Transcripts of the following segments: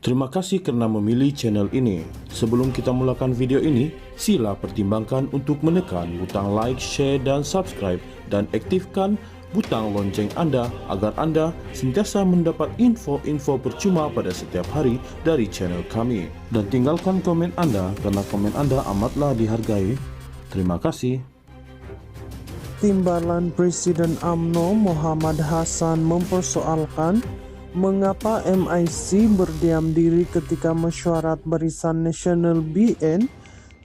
Terima kasih karena memilih channel ini. Sebelum kita mulakan video ini, sila pertimbangkan untuk menekan butang like, share, dan subscribe, dan aktifkan butang lonceng Anda agar Anda sentiasa mendapat info-info percuma pada setiap hari dari channel kami. Dan tinggalkan komen Anda karena komen Anda amatlah dihargai. Terima kasih. Timbalan Presiden UMNO Muhammad Hasan mempersoalkan mengapa MIC berdiam diri ketika mesyuarat Barisan Nasional BN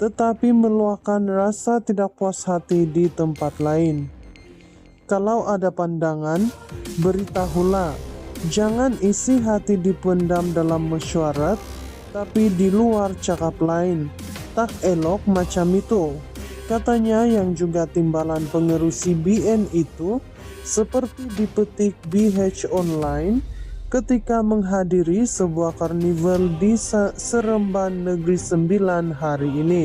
tetapi meluahkan rasa tidak puas hati di tempat lain. Kalau ada pandangan, beritahulah. Jangan isi hati dipendam dalam mesyuarat, tapi di luar cakap lain. Tak elok macam itu. Katanya yang juga timbalan pengerusi BN itu seperti dipetik BH Online ketika menghadiri sebuah karnival di Seremban Negeri Sembilan hari ini.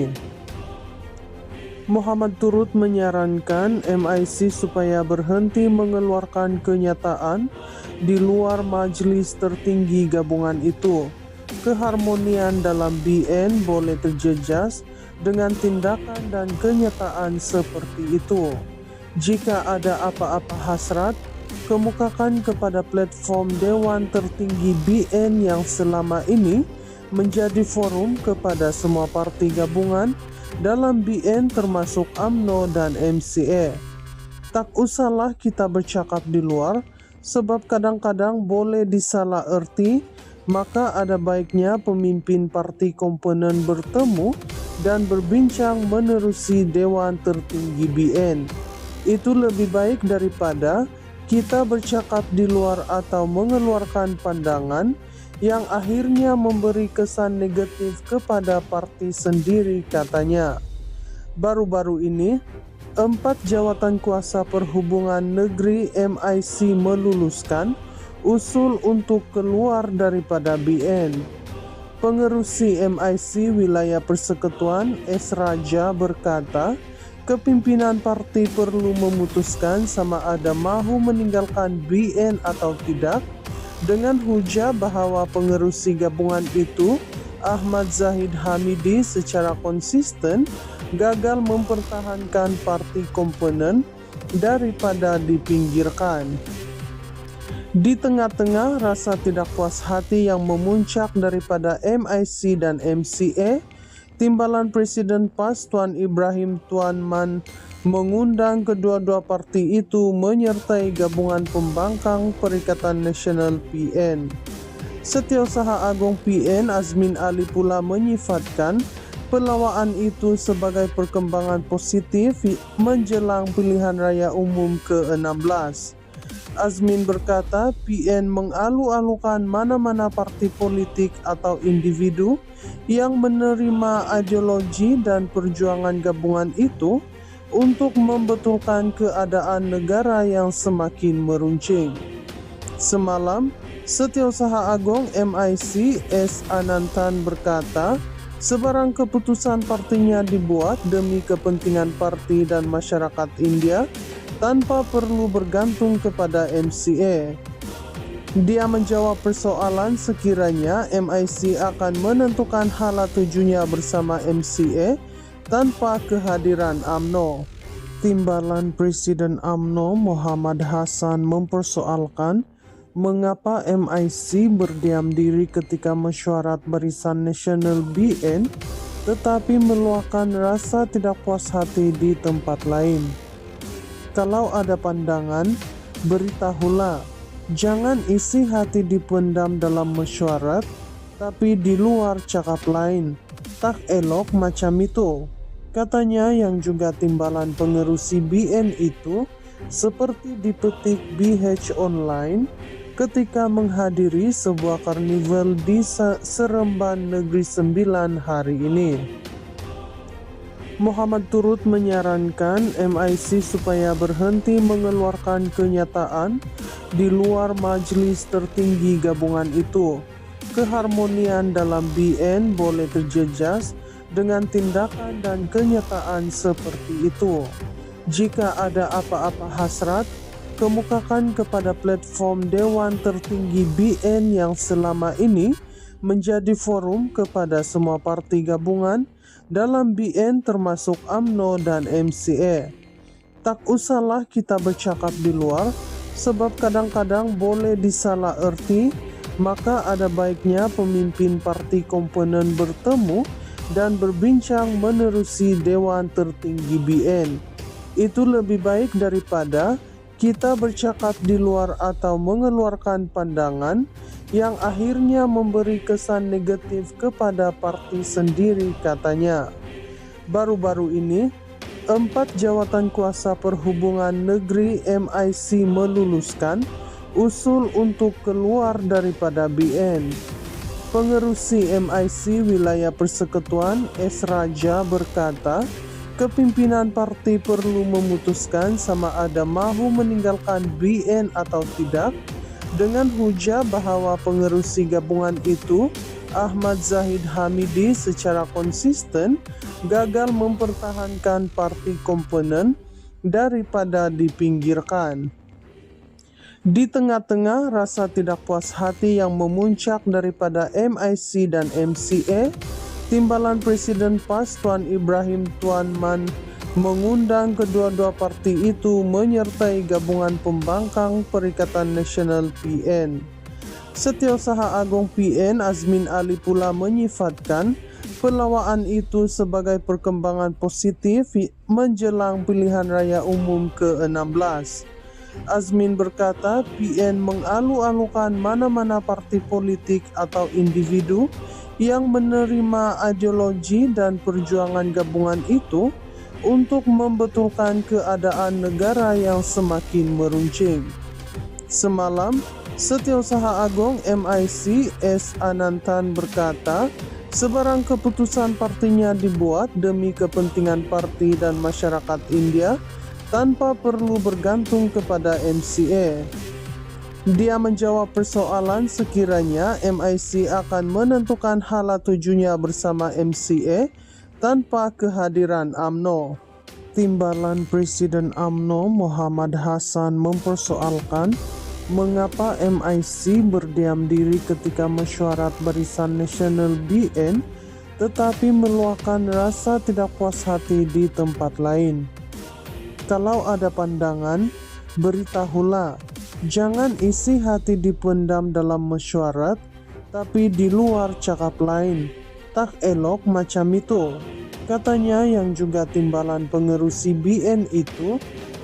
Muhammad turut menyarankan MIC supaya berhenti mengeluarkan kenyataan di luar majelis tertinggi gabungan itu. Keharmonian dalam BN boleh terjejas dengan tindakan dan kenyataan seperti itu. Jika ada apa-apa hasrat, kemukakan kepada platform Dewan Tertinggi BN yang selama ini menjadi forum kepada semua parti gabungan dalam BN termasuk UMNO dan MCA. Tak usahlah kita bercakap di luar, sebab kadang-kadang boleh disalah erti, maka ada baiknya pemimpin parti komponen bertemu dan berbincang menerusi Dewan Tertinggi BN. Itu lebih baik daripada kita bercakap di luar atau mengeluarkan pandangan yang akhirnya memberi kesan negatif kepada parti sendiri, katanya. Baru-baru ini, 4 jawatan kuasa perhubungan negeri MIC meluluskan usul untuk keluar daripada BN. Pengerusi MIC Wilayah Persekutuan S. Raja berkata, kepimpinan parti perlu memutuskan sama ada mahu meninggalkan BN atau tidak, dengan hujah bahwa pengerusi gabungan itu, Ahmad Zahid Hamidi, secara konsisten gagal mempertahankan parti komponen daripada dipinggirkan. Di tengah-tengah rasa tidak puas hati yang memuncak daripada MIC dan MCA, Timbalan Presiden PAS Tuan Ibrahim Tuan Man mengundang kedua-dua parti itu menyertai gabungan pembangkang Perikatan Nasional PN. Setiausaha Agung PN Azmin Ali pula menyifatkan pelawaan itu sebagai perkembangan positif menjelang pilihan raya umum ke-16. Azmin berkata PN mengalu-alukan mana-mana parti politik atau individu yang menerima ideologi dan perjuangan gabungan itu untuk membetulkan keadaan negara yang semakin meruncing. Semalam, Setiausaha Agung MIC S. Anantan berkata, sebarang keputusan partinya dibuat demi kepentingan parti dan masyarakat India tanpa perlu bergantung kepada MCA. Dia menjawab persoalan sekiranya MIC akan menentukan hala tujunya bersama MCA tanpa kehadiran UMNO. Timbalan Presiden UMNO Muhammad Hasan mempersoalkan mengapa MIC berdiam diri ketika mesyuarat Barisan Nasional BN tetapi meluahkan rasa tidak puas hati di tempat lain. Kalau ada pandangan, beritahulah. Jangan isi hati dipendam dalam mesyuarat, tapi di luar cakap lain. Tak elok macam itu. Katanya yang juga timbalan pengerusi BN itu seperti dipetik BH Online ketika menghadiri sebuah karnival di Seremban Negeri Sembilan hari ini. Muhammad turut menyarankan MIC supaya berhenti mengeluarkan kenyataan di luar majelis tertinggi gabungan itu. Keharmonian dalam BN boleh terjejas dengan tindakan dan kenyataan seperti itu. Jika ada apa-apa hasrat, kemukakan kepada platform Dewan Tertinggi BN yang selama ini menjadi forum kepada semua parti gabungan dalam BN termasuk UMNO dan MCA. Tak usahlah kita bercakap di luar, sebab kadang-kadang boleh disalah erti, maka ada baiknya pemimpin parti komponen bertemu dan berbincang menerusi Dewan Tertinggi BN. Itu lebih baik daripada kita bercakap di luar atau mengeluarkan pandangan yang akhirnya memberi kesan negatif kepada parti sendiri, katanya. Baru-baru ini, 4 jawatan kuasa perhubungan negeri MIC meluluskan usul untuk keluar daripada BN. Pengerusi MIC Wilayah Persekutuan S. Raja berkata, kepimpinan parti perlu memutuskan sama ada mahu meninggalkan BN atau tidak, dengan hujah bahwa pengerusi gabungan itu, Ahmad Zahid Hamidi, secara konsisten gagal mempertahankan parti komponen daripada dipinggirkan. Di tengah-tengah rasa tidak puas hati yang memuncak daripada MIC dan MCA, Timbalan Presiden PAS Tuan Ibrahim Tuan Man mengundang kedua-dua parti itu menyertai gabungan pembangkang Perikatan Nasional PN. Setiausaha Agung PN Azmin Ali pula menyifatkan pelawaan itu sebagai perkembangan positif menjelang pilihan raya umum ke-16. Azmin berkata PN mengalu-alukan mana-mana parti politik atau individu yang menerima ideologi dan perjuangan gabungan itu untuk membetulkan keadaan negara yang semakin meruncing. Semalam, Setiausaha Agung MIC S. Anantan berkata, sebarang keputusan partinya dibuat demi kepentingan parti dan masyarakat India tanpa perlu bergantung kepada MCA. Dia menjawab persoalan sekiranya MIC akan menentukan hala tujunya bersama MCA tanpa kehadiran UMNO. Timbalan Presiden UMNO Muhammad Hasan mempersoalkan mengapa MIC berdiam diri ketika mesyuarat Barisan Nasional BN tetapi meluahkan rasa tidak puas hati di tempat lain. Kalau ada pandangan, beritahulah. Jangan isi hati dipendam dalam mesyuarat, tapi di luar cakap lain. Tak elok macam itu. Katanya yang juga timbalan pengerusi BN itu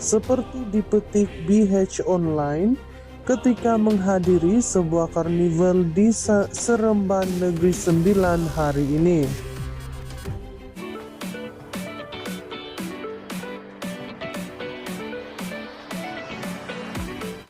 seperti dipetik BH Online ketika menghadiri sebuah karnival di Seremban Negeri Sembilan hari ini.